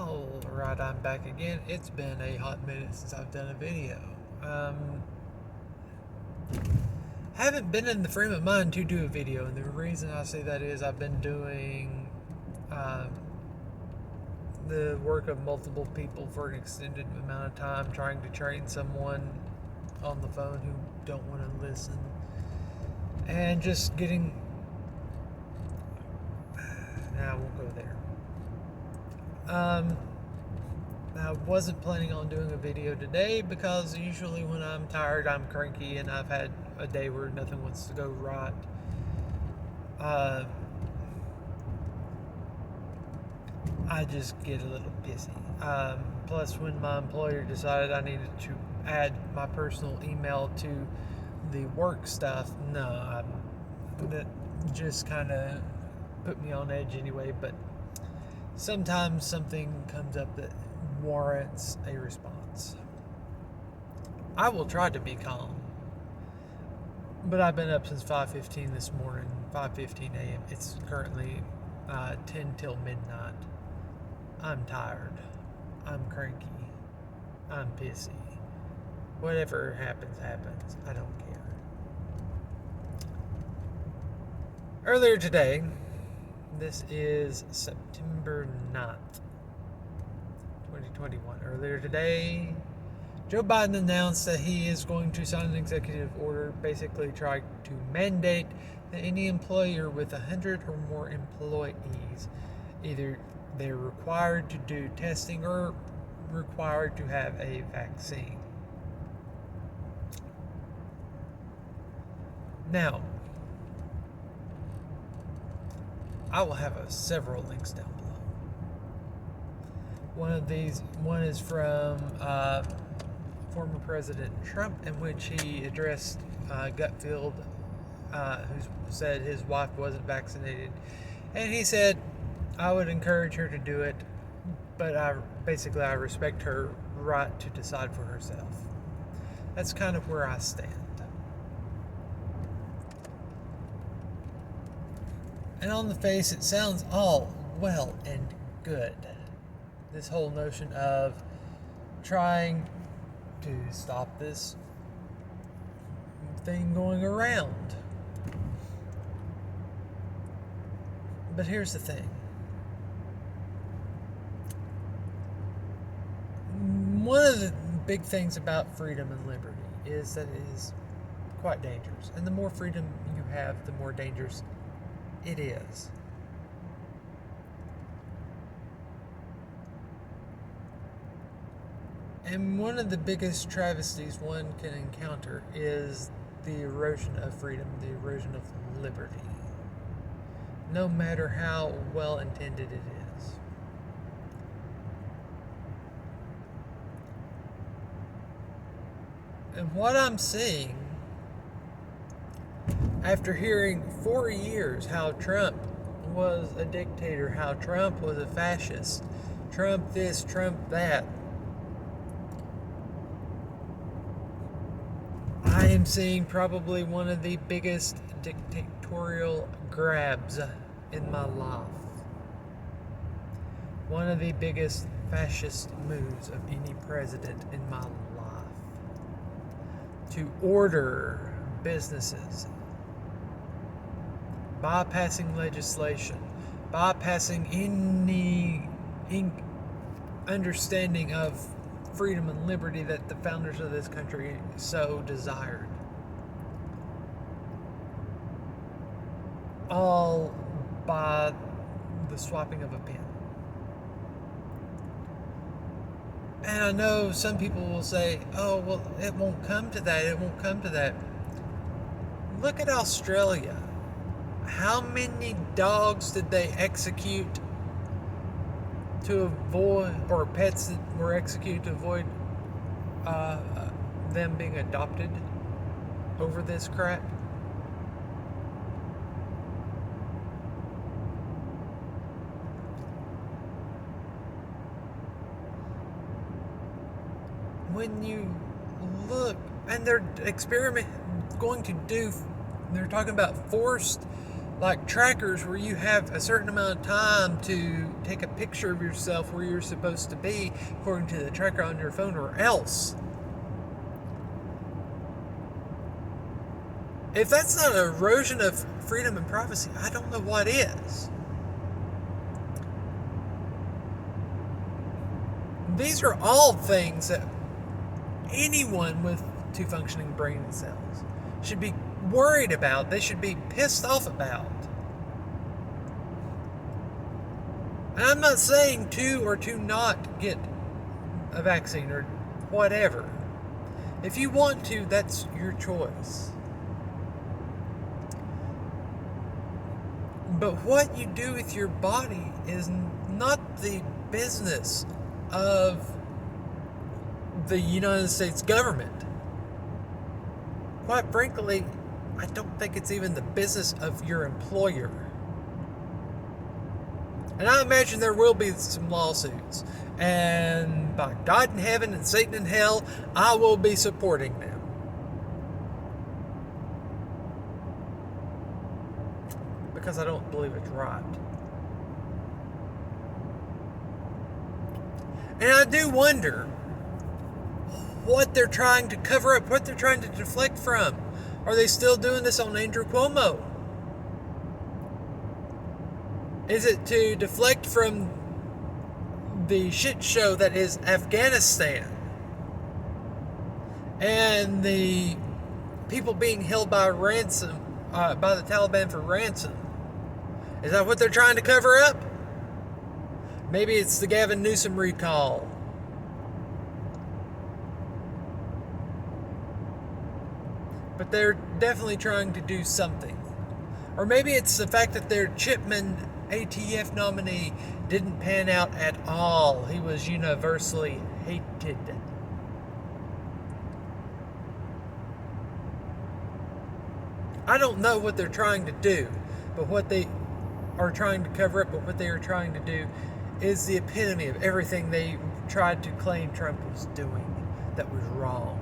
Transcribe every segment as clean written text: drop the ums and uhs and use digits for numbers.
Alright, I'm back again. It's been a hot minute since I've done a video. Haven't been in the frame of mind to do a video, and the reason I say that is I've been doing the work of multiple people for an extended amount of time, trying to train someone on the phone who don't want to listen, and just getting... I won't go there. I wasn't planning on doing a video today because usually when I'm tired, I'm cranky, and I've had a day where nothing wants to go right. I just get a little pissy. Plus, when my employer decided I needed to add my personal email to the work stuff, that just kind of put me on edge anyway. But sometimes something comes up that warrants a response. I will try to be calm, but I've been up since 5:15 this morning, 5:15 a.m. It's currently 10 till midnight. I'm tired. I'm cranky. I'm pissy. Whatever happens, happens. I don't care. Earlier today, this is September 9th, 2021. Earlier today, Joe Biden announced that he is going to sign an executive order basically trying to mandate that any employer with 100 or more employees, either they're required to do testing or required to have a vaccine. Now, I will have several links down below. One is from former President Trump, in which he addressed Gutfield, who said his wife wasn't vaccinated, and he said, I would encourage her to do it, but I respect her right to decide for herself. That's kind of where I stand. And on the face, it sounds all well and good. This whole notion of trying to stop this thing going around. But here's the thing. One of the big things about freedom and liberty is that it is quite dangerous. And the more freedom you have, the more dangerous it is. And one of the biggest travesties one can encounter is the erosion of freedom, the erosion of liberty, no matter how well intended it is. And what I'm seeing, after hearing for years how Trump was a dictator, how Trump was a fascist, Trump this, Trump that, I am seeing probably one of the biggest dictatorial grabs in my life. One of the biggest fascist moves of any president in my life. To order businesses, bypassing legislation, bypassing any understanding of freedom and liberty that the founders of this country so desired. All by the swapping of a pen. And I know some people will say, oh, well, it won't come to that, it won't come to that. Look at Australia. How many dogs did they execute to avoid, or pets that were executed to avoid them being adopted over this crap? When you look, and they're talking about forced like trackers where you have a certain amount of time to take a picture of yourself where you're supposed to be according to the tracker on your phone, or else. If that's not an erosion of freedom and privacy, I don't know what is. These are all things that anyone with two functioning brain cells should be worried about. They should be pissed off about. And I'm not saying to or to not get a vaccine or whatever. If you want to, that's your choice. But what you do with your body is not the business of the United States government. Quite frankly, I don't think it's even the business of your employer. And I imagine there will be some lawsuits. And by God in heaven and Satan in hell, I will be supporting them. Because I don't believe it's right. And I do wonder what they're trying to cover up, what they're trying to deflect from. Are they still doing this on Andrew Cuomo? Is it to deflect from the shit show that is Afghanistan and the people being held by ransom, by the Taliban for ransom? Is that what they're trying to cover up? Maybe it's the Gavin Newsom recall. But they're definitely trying to do something. Or maybe it's the fact that their Chipman ATF nominee didn't pan out at all. He was universally hated. I don't know what they're trying to do, but what they are trying to cover up, but what they are trying to do is the epitome of everything they tried to claim Trump was doing that was wrong.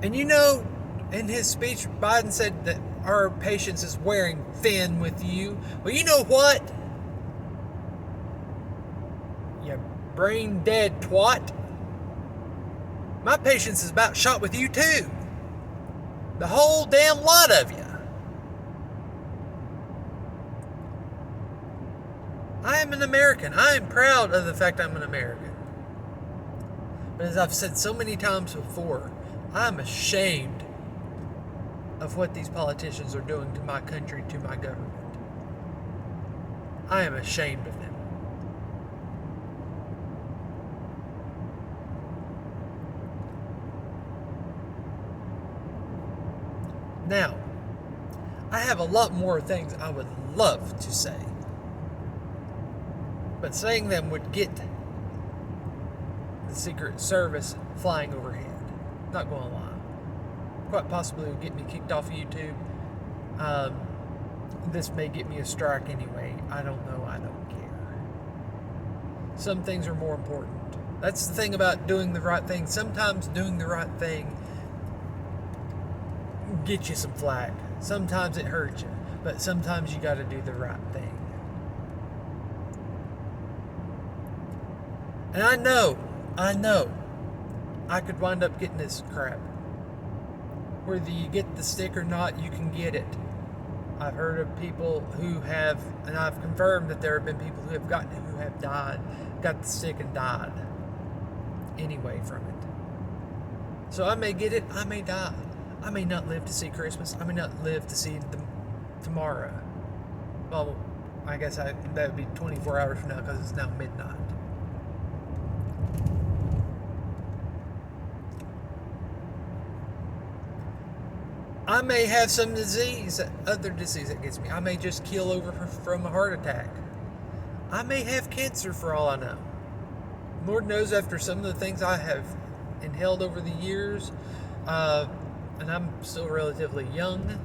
And you know, in his speech, Biden said that our patience is wearing thin with you. Well, you know what? You brain dead twat. My patience is about shot with you too. The whole damn lot of you. I am an American. I am proud of the fact I'm an American. But as I've said so many times before, I'm ashamed of what these politicians are doing to my country, to my government. I am ashamed of them. Now, I have a lot more things I would love to say, but saying them would get the Secret Service flying overhead. Not going to lie. Quite possibly would get me kicked off of YouTube. This may get me a strike anyway. I don't know. I don't care. Some things are more important. That's the thing about doing the right thing. Sometimes doing the right thing get you some flack. Sometimes it hurts you. But sometimes you got to do the right thing. And I know, I could wind up getting this crap. Whether you get the stick or not, you can get it. I've heard of people who have, and I've confirmed that there have been people who have gotten it, who have died, got the stick and died anyway from it. So I may get it, I may die. I may not live to see Christmas. I may not live to see tomorrow. Well, I guess that would be 24 hours from now because it's now midnight. I may have some other disease that gets me. I may just keel over from a heart attack. I may have cancer for all I know. Lord knows, after some of the things I have inhaled over the years, and I'm still relatively young,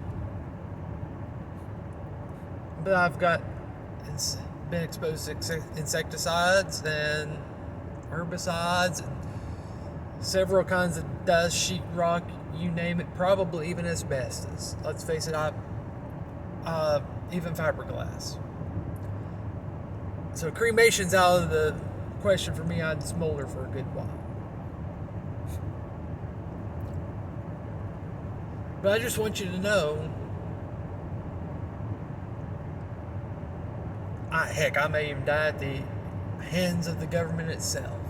but I've got been exposed to insecticides and herbicides and several kinds of dust, sheetrock, you name it, probably even asbestos. Let's face it, even fiberglass. So cremation's out of the question for me. I'd smolder for a good while. But I just want you to know, heck, I may even die at the hands of the government itself.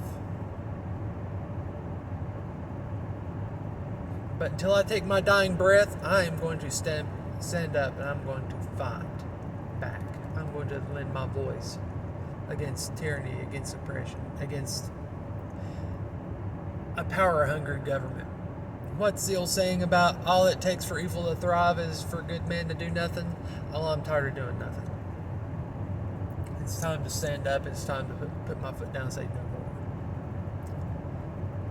But until I take my dying breath, I am going to stand up and I'm going to fight back. I'm going to lend my voice against tyranny, against oppression, against a power-hungry government. What's the old saying about all it takes for evil to thrive is for good men to do nothing? Oh, I'm tired of doing nothing. It's time to stand up. It's time to put my foot down and say no more.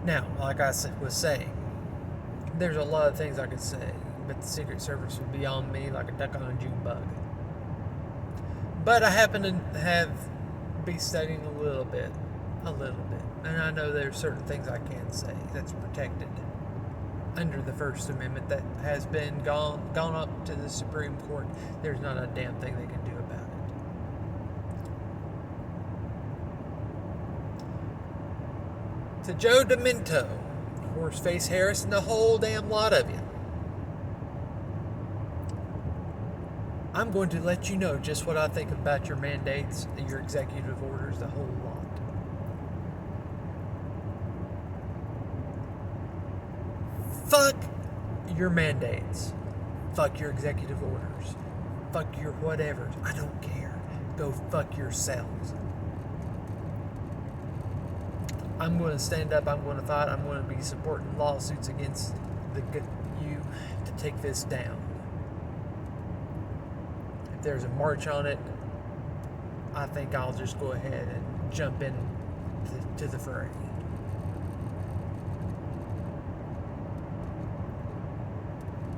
Now, like I was saying, there's a lot of things I could say, but the Secret Service would be on me like a duck on a June bug. But I happen to be studying a little bit, and I know there's certain things I can say that's protected under the First Amendment that has been gone up to the Supreme Court. There's not a damn thing they can do about it. To Joe Demento, Horseface Harris, and the whole damn lot of you, I'm going to let you know just what I think about your mandates, your executive orders, the whole lot. Fuck your mandates. Fuck your executive orders. Fuck your whatevers. I don't care. Go fuck yourselves. I'm going to stand up. I'm going to fight. I'm going to be supporting lawsuits against you to take this down. If there's a march on it, I think I'll just go ahead and jump in to the fray.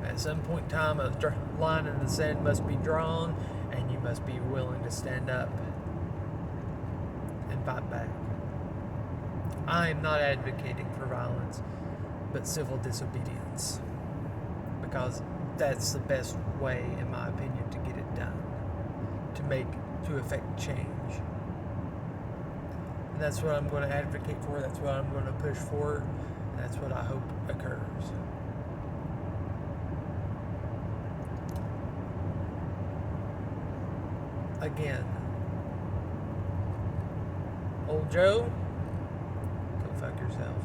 At some point in time, a line in the sand must be drawn, and you must be willing to stand up and fight back. I am not advocating for violence, but civil disobedience, because that's the best way, in my opinion, to get it done, to affect change. And that's what I'm going to advocate for. That's what I'm going to push for. And that's what I hope occurs. Again, old Joe, go fuck yourself.